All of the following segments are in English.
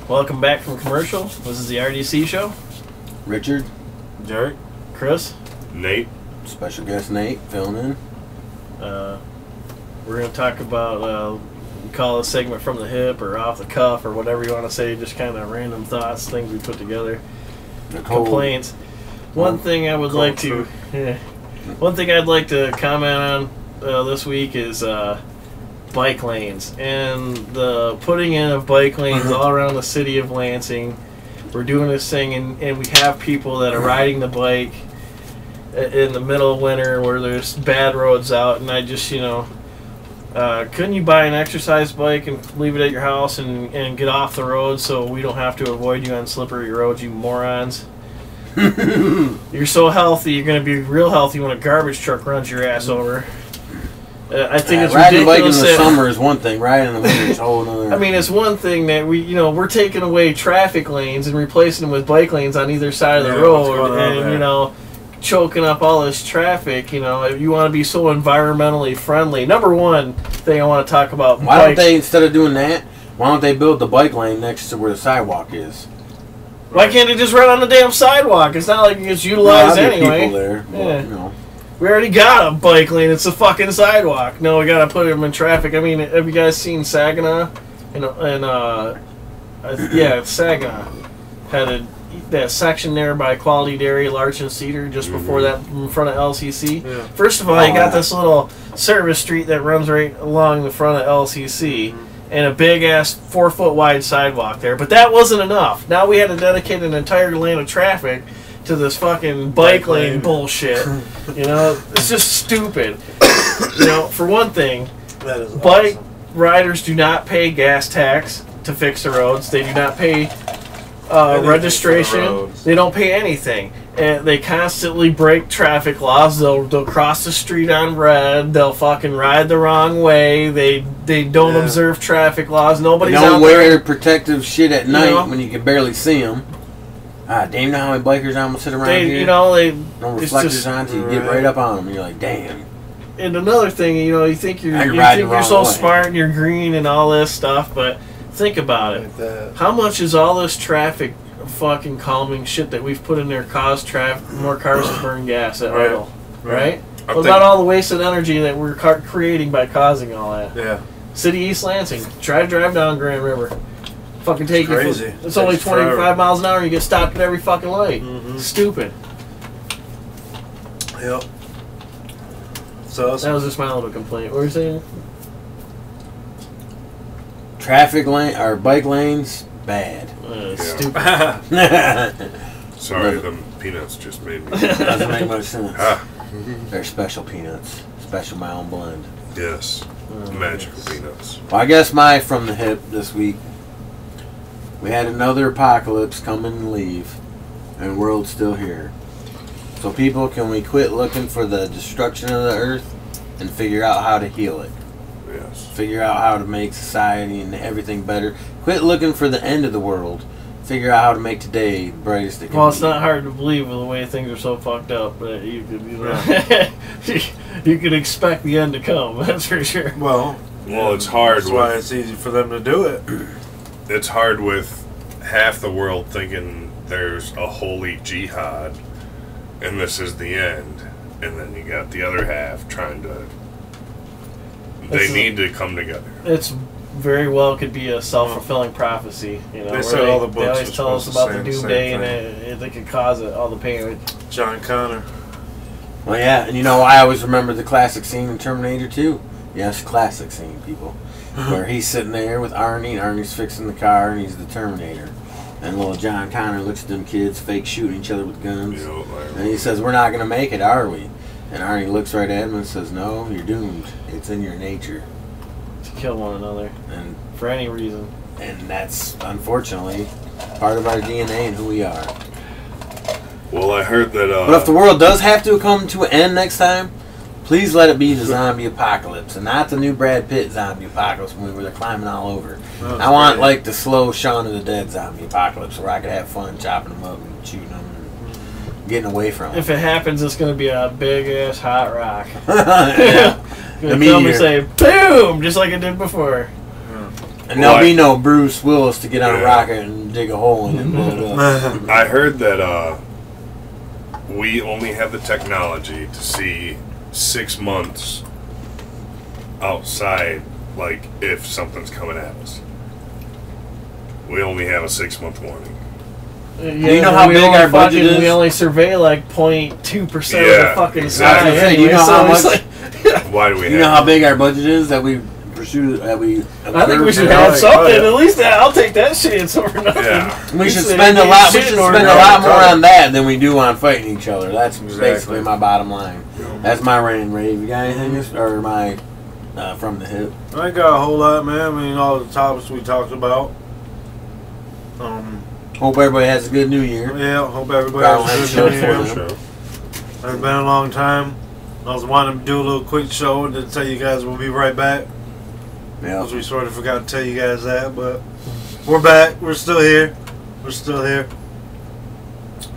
Welcome back from commercial. This is the R.D.C. show. Richard. Jerry. Chris. Nate. Special guest Nate, filling in. We're going to talk about, we call it segment from the hip or off the cuff or whatever you want to say, just kind of random thoughts, things we put together. Complaints. One thing I would like to, one thing I'd like to comment on this week is bike lanes and the putting in of bike lanes all around the city of Lansing. We're doing this thing, and we have people that are riding the bike in the middle of winter where there's bad roads out, and I just, couldn't you buy an exercise bike and leave it at your house and get off the road so we don't have to avoid you on slippery roads, you morons? You're so healthy, you're going to be real healthy when a garbage truck runs your ass over. I think it's riding a bike in ridiculous. the summer is one thing. Riding in the winter is a whole other. I mean, it's one thing that we're taking away traffic lanes and replacing them with bike lanes on either side of the road, and choking up all this traffic. If you want to be so environmentally friendly, number one thing I want to talk about. Why don't they, instead of doing that, why don't they build the bike lane next to where the sidewalk is? Why can't they just run on the damn sidewalk? It's not like it gets utilized anyway. People there, but, We already got a bike lane. It's a fucking sidewalk. No, we gotta put them in traffic. I mean, have you guys seen Saginaw? Saginaw had that section there by Quality Dairy, Larch and Cedar, just before that, in front of LCC. Yeah. First of all, you got this little service street that runs right along the front of LCC, and a big ass 4-foot wide sidewalk there. But that wasn't enough. Now we had to dedicate an entire lane of traffic to this fucking bike lane bullshit. It's just stupid. For one thing, bike riders do not pay gas tax to fix the roads. They do not pay registration. They don't pay anything. And they constantly break traffic laws. They'll cross the street on red. They'll fucking ride the wrong way. They don't observe traffic laws. Nobody's they don't out wear there. protective shit at night when you can barely see them. Damn, know how many bikers I'm gonna sit around here? No reflectors on until you get right up on them. And you're like, damn. And another thing, you think you're so smart and you're green and all this stuff, but think about it. How much is all this traffic fucking calming shit that we've put in there cause more cars to burn gas at idle? Right? What about all the wasted energy that we're creating by causing all that? Yeah. City East Lansing. Try to drive down Grand River. Fucking take you. It's only 25 miles an hour and you get stopped at every fucking light. Stupid. Yep. So that was just my little complaint. What were you saying? Traffic lane or bike lanes, bad. Stupid. Sorry, them peanuts just made me. Doesn't make much sense. They're special peanuts, special mountain blend. Yes, magical peanuts. Well, I guess my from the hip this week. We had another apocalypse come and leave, and world's still here. So people, can we quit looking for the destruction of the earth and figure out how to heal it? Yes. Figure out how to make society and everything better. Quit looking for the end of the world. Figure out how to make today the brightest it can be. Well, it's not hard to believe with the way things are so fucked up, but you could, you could expect the end to come. That's for sure. Well, it's hard. That's why it's easy for them to do it. It's hard with half the world thinking there's a holy jihad and this is the end, and then you got the other half trying to. They need to come together. It's very well could be a self-fulfilling prophecy. They said all the books. They always tell us about the doomsday, and it could cause all the pain. John Connor. Well, yeah, and I always remember the classic scene in Terminator 2. Yes, classic scene, people. Where he's sitting there with Arnie, and Arnie's fixing the car, and he's the Terminator. And little John Connor looks at them kids fake shooting each other with guns. And he says, "We're not going to make it, are we?" And Arnie looks right at him and says, "No, you're doomed. It's in your nature to kill one another, and for any reason." And that's, unfortunately, part of our DNA and who we are. Well, I heard that... but if the world does have to come to an end next time, please let it be the zombie apocalypse, and not the new Brad Pitt zombie apocalypse when they're climbing all over. I want like the slow Shaun of the Dead zombie apocalypse where I could have fun chopping them up and shooting them and getting away from them. If it happens, it's going to be a big ass hot rock. Yeah. Gonna come and say boom, just like it did before. And there'll be no Bruce Willis to get on a rocket and dig a hole in it and blow it up. I heard that we only have the technology to see 6 months outside, like if something's coming at us. We only have a 6-month warning. Yeah, you know how big our budget is? We only survey like 0.2% of the fucking exactly. sky. Anyway, you know how much? Why do we? You know how big our budget is that we pursue? That we. I think we should have something. At least I'll take that chance over nothing. Yeah. We should spend a lot. We should spend a lot more on that than we do on fighting each other. That's basically my bottom line. That's my rant and rave. You got anything? Or my from the hip? I ain't got a whole lot, man. I mean, all the topics we talked about. Hope everybody has a good New Year. Yeah, hope everybody has a good New Year. Show. It's been a long time. I was wanting to do a little quick show and then tell you guys we'll be right back. Yeah. Because we sort of forgot to tell you guys that, but we're back. We're still here. We're still here.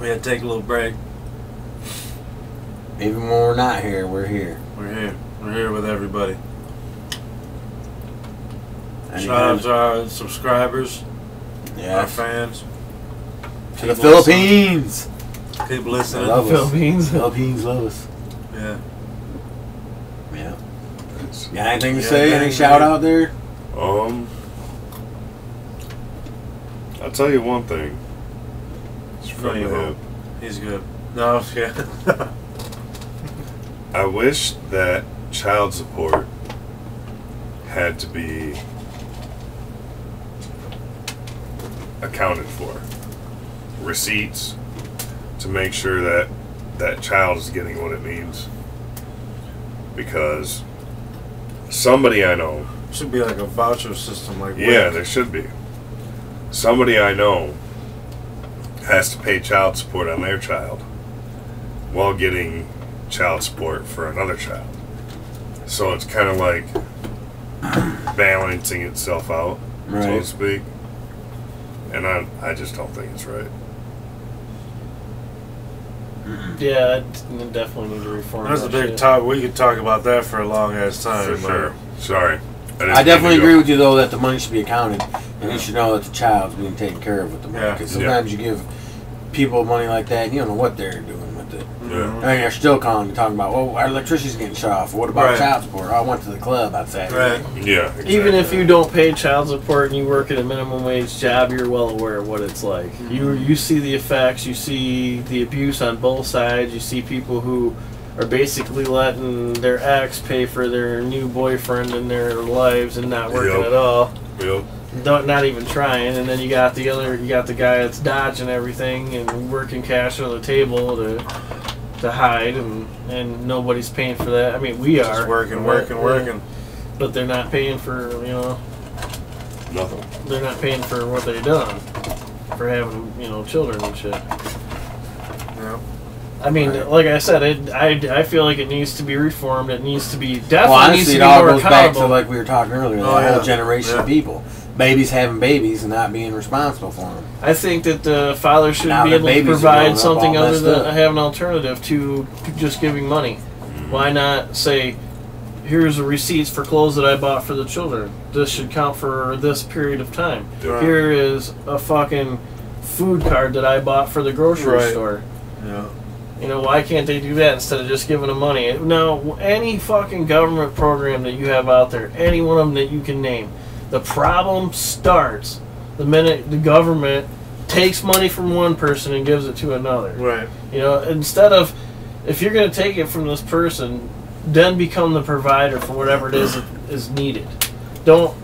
We had to take a little break. Even when we're not here, we're here. We're here. We're here with everybody. And Shout out to our subscribers, our fans. To the Philippines. Keep listening. Love us. Philippines. Philippines love us. Yeah. Yeah. Got anything to say? Any shout out there? I'll tell you one thing. It's from the hip. He's good. No, yeah. I wish that child support had to be accounted for. Receipts to make sure that that child is getting what it needs. Because somebody I know... Should be like a voucher system. Like yeah, there should be. Somebody I know has to pay child support on their child while getting child support for another child. So it's kind of like balancing itself out, so to speak. And I just don't think it's right. Yeah, I definitely need to reform. That's a big talk. We could talk about that for a long ass time. For sure. Sorry. I definitely agree with you, though, that the money should be accounted. And you should know that the child's being taken care of with the money. Because sometimes you give people money like that, and you don't know what they're doing with it. Yeah. And they're still calling and talking about, well, our electricity's getting shut off. What about child support? Oh, I went to the club on Saturday. Right. Yeah. Exactly. Even if you don't pay child support and you work at a minimum wage job, you're well aware of what it's like. You see the effects. You see the abuse on both sides. You see people who are basically letting their ex pay for their new boyfriend in their lives and not working at all. Yep. Not even trying. And then you got the guy that's dodging everything and working cash on the table to hide, and nobody's paying for that. I mean, we are just working. But they're not paying for nothing. They're not paying for what they've done for having children and shit. Yeah. I mean, like I said, I feel like it needs to be reformed. It needs to be definitely well, honestly, needs to be it all more goes back accountable. to like we were talking earlier, the whole generation of people. Babies having babies and not being responsible for them. I think that the father should Now be that able to babies are provide growing up something all other messed than up. have an alternative to just giving money. Why not say, here's the receipts for clothes that I bought for the children. This should count for this period of time. Right. Here is a fucking food card that I bought for the grocery store. Yeah. Why can't they do that instead of just giving them money? Now, any fucking government program that you have out there, any one of them that you can name, the problem starts the minute the government takes money from one person and gives it to another. Right. Instead of, if you're going to take it from this person, then become the provider for whatever it is needed. Don't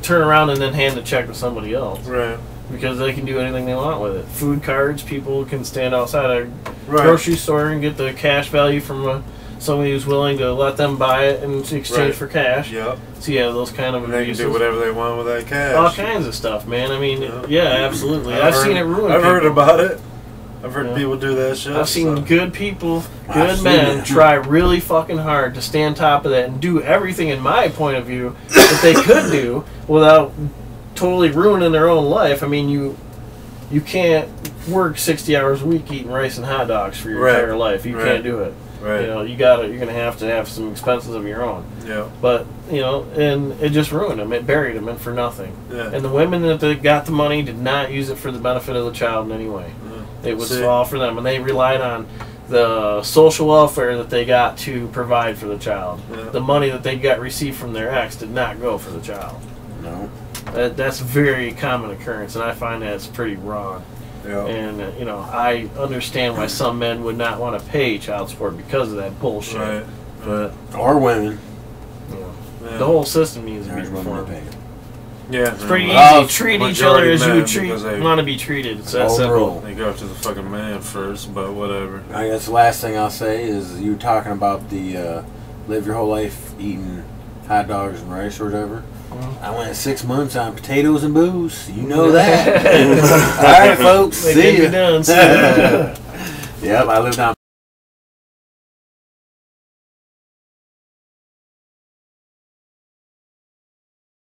turn around and then hand the check to somebody else. Right. Because they can do anything they want with it. Food cards, people can stand outside a grocery store and get the cash value from somebody who's willing to let them buy it in exchange for cash. Yep. So you have those kind of and they can do whatever they want with that cash. all kinds of stuff, man. I mean, absolutely. I've seen it ruin I've people. heard about it. I've heard people do that shit. I've seen good people, good men try really fucking hard to stay on top of that and do everything, in my point of view, that they could do without totally ruining their own life. I mean, you can't work 60 hours a week eating rice and hot dogs for your entire life. You can't do it. Right. You know, you're gonna have to have some expenses of your own. Yeah. But you know, and it just ruined them. It buried them, and for nothing. Yeah. And the women that got the money did not use it for the benefit of the child in any way. Yeah. It was all for them, and they relied on the social welfare that they got to provide for the child. Yeah. The money that they got received from their ex did not go for the child. No. That's a very common occurrence, and I find that's pretty wrong. Yeah. And you know, I understand why some men would not want to pay child support because of that bullshit. Right. But Or women. you know, Yeah. the whole system needs to be There's women that reformed. pay it. Yeah. It's pretty Well, easy. Treat each majority other as you men, would because they- want to be treated. It's that Old simple. rule. They go after the fucking man first, but whatever. I guess the last thing I'll say is you were talking about the live your whole life eating hot dogs and rice or whatever. I went 6 months on potatoes and booze. You know that. All right, folks. They See can be ya. done. See ya. Yep, I lived on